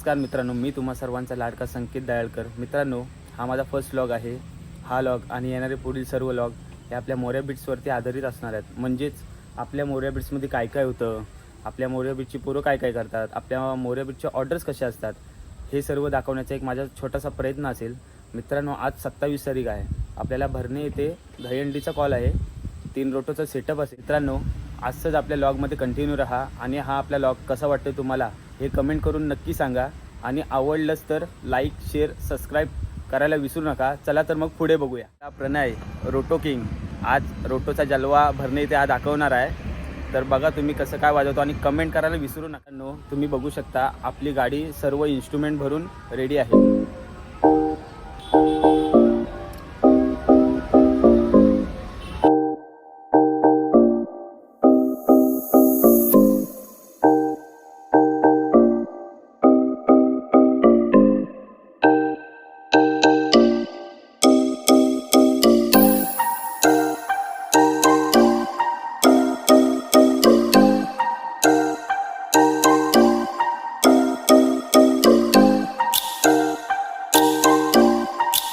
नमस्कार मित्रांनो, मी तुम्हा सर्वांचा लाडका संकेत दयाळकर. मित्रांनो, हा माझा फर्स्ट व्लॉग आहे. हा व्लॉग आणि येणारे पुढील सर्व व्लॉग हे आपल्या मोरया बीट्सवरती आधारित असणार आहेत. म्हणजेच आपल्या मोरया बीट्समध्ये काय काय होतं, आपल्या मोरया बीटची पोरं काय काय करतात, आपल्या मोरया बीटच्या ऑर्डर्स कशा असतात, हे सर्व दाखवण्याचा एक माझा छोटासा प्रयत्न असेल. मित्रांनो, आज 27 तारीख आहे. आपल्याला भरणे येथे दहीहंडीचा कॉल आहे. 3 रोटोचा सेटअप असेल. मित्रांनो, आजच आपल्या लॉगमध्ये कंटिन्यू राहा आणि हा आपला लॉग कसा वाटतो तुम्हाला हे कमेंट करून नक्की सांगा. आणि आवडलंच तर लाईक, शेअर, सबस्क्राईब करायला विसरू नका. चला तर मग पुढे बघूया. प्रणय रोटो किंग आज रोटोचा जलवा भरणे इथे आज दाखवणार आहे. तर बघा तुम्ही कसं काय वाजवतो आणि कमेंट करायला विसरू नका. नो, तुम्ही बघू शकता आपली गाडी सर्व इन्स्ट्रुमेंट भरून रेडी आहे.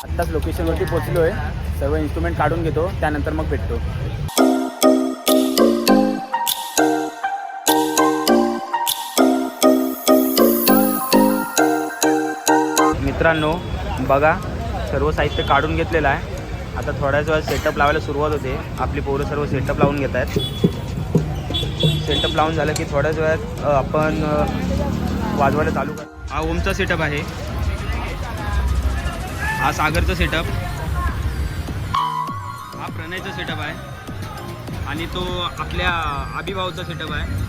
आत्ताच लोकेशनवरती पोहोचलो आहे. सर्व इन्स्ट्रुमेंट काढून घेतो, त्यानंतर मग भेटतो. मित्रांनो बघा, सर्व साहित्य काढून घेतलेलं आहे. आता थोड्याच वेळात सेटअप लावायला सुरुवात होते. आपली पोरं सर्व सेटअप लावून घेत आहेत. सेटअप लावून झालं की थोड्याच वेळात आपण वाजवायला चालू कर. हा ओमचा सेटअप आहे, हा सागरचा सेटअप, हा प्रणयचा सेटअप आहे आणि तो आपल्या आबिभाऊचा सेटअप आहे.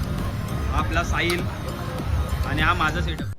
हा आपला साहिल आणि हा माझा सेटअप.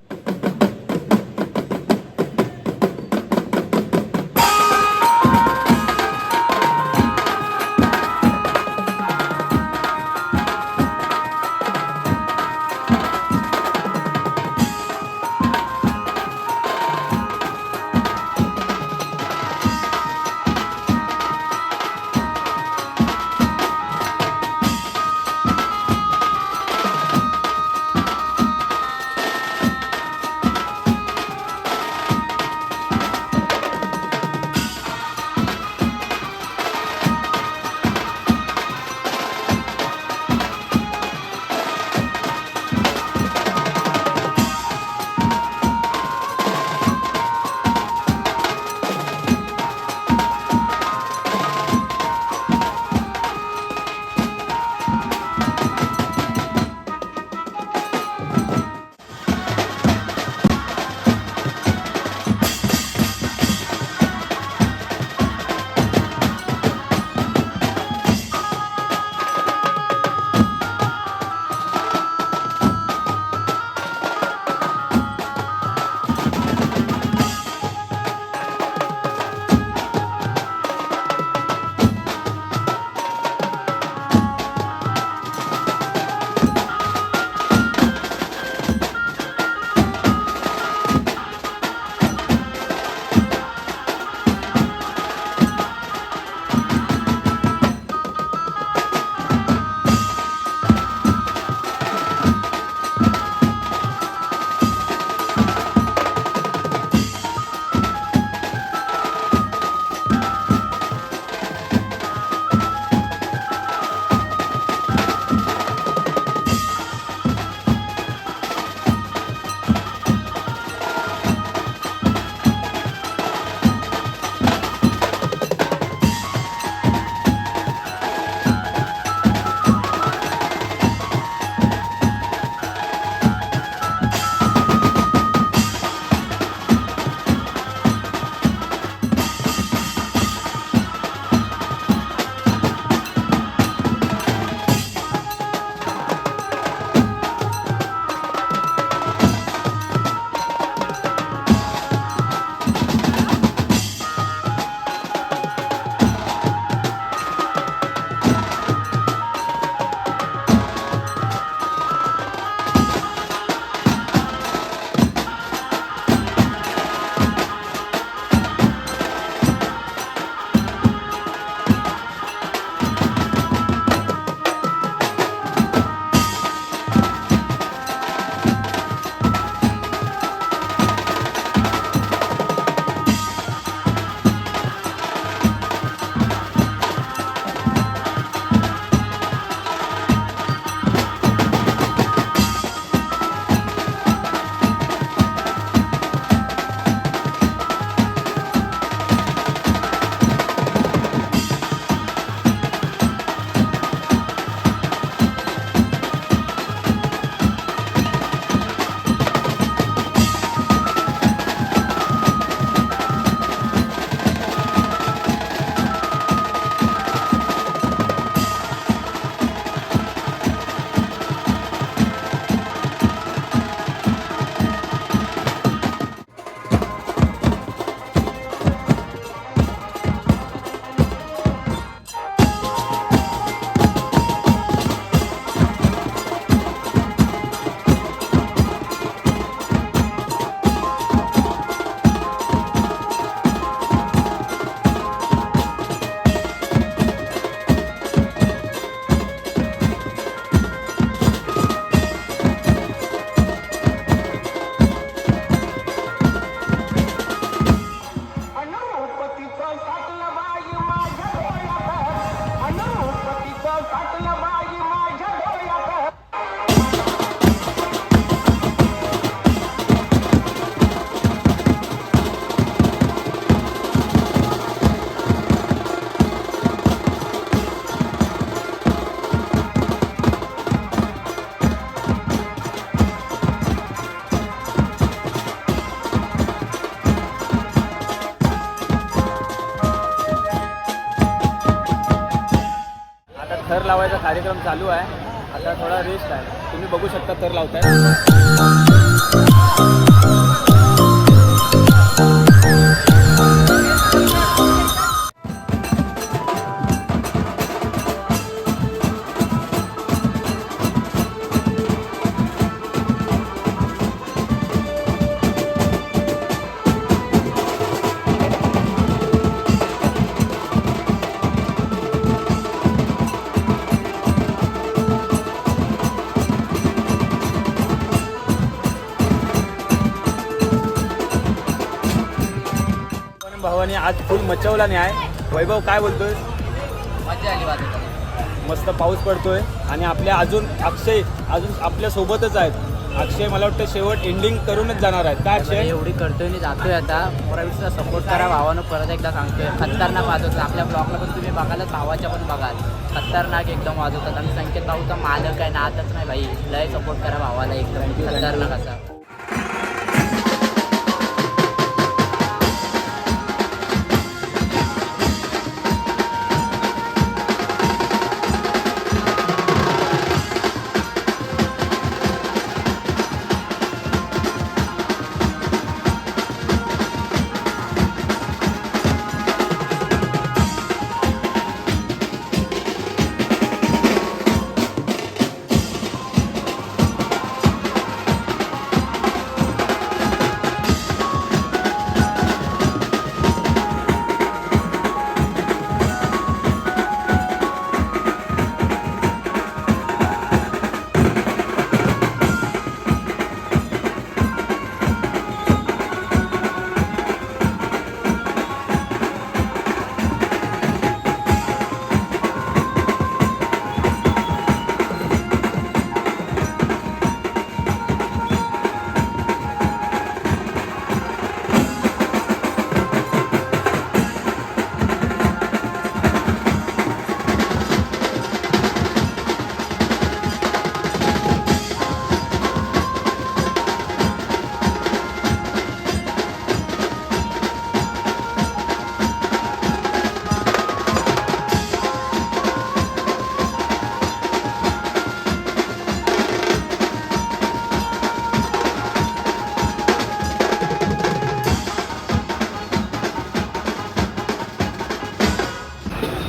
थर लावायचा कार्यक्रम चालू आहे. आता थोडा रेस्ट आहे. तुम्ही बघू शकता थर लावताय. भावाने आज फुल मचवला नाही आहे. वैभव काय बोलतोय? मजा आली वाजत. मस्त पाऊस पडतोय आणि आपल्या अजून अक्षय अजून आपल्या सोबतच आहेत. अक्षय मला वाटतं शेवट एंडिंग करूनच जाणार आहेत. काय अक्षय? एवढी करतोय मी जातोय आता. मोराबीट्सला सपोर्ट करा भावानं. परत एकदा सांगतोय खतरनाक वाजवतात. आपल्या ब्लॉगला पण तुम्ही बघाल, भावाच्या पण बघाल, खतरनाक एकदम वाजवतात. आणि संकेत भाऊचा मालक आहे, नादच नाही भाई. लय सपोर्ट करा भावाला, एकदम खतरनाक असा.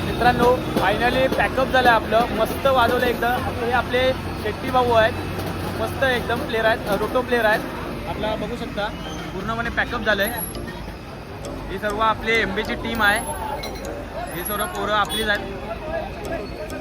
मित्रांनो फायनली पॅकअप झालं आपलं. मस्त वाजवलं एकदम. हे आपले शेट्टी भाऊ आहेत. मस्त एकदम प्लेअर आहेत, रोटो प्लेअर आहेत. आपला बघू शकता पूर्णपणे पॅकअप झालं आहे. ही सर्व आपली MBची टीम आहे. ही सर्व पोरं आपलीच आहेत.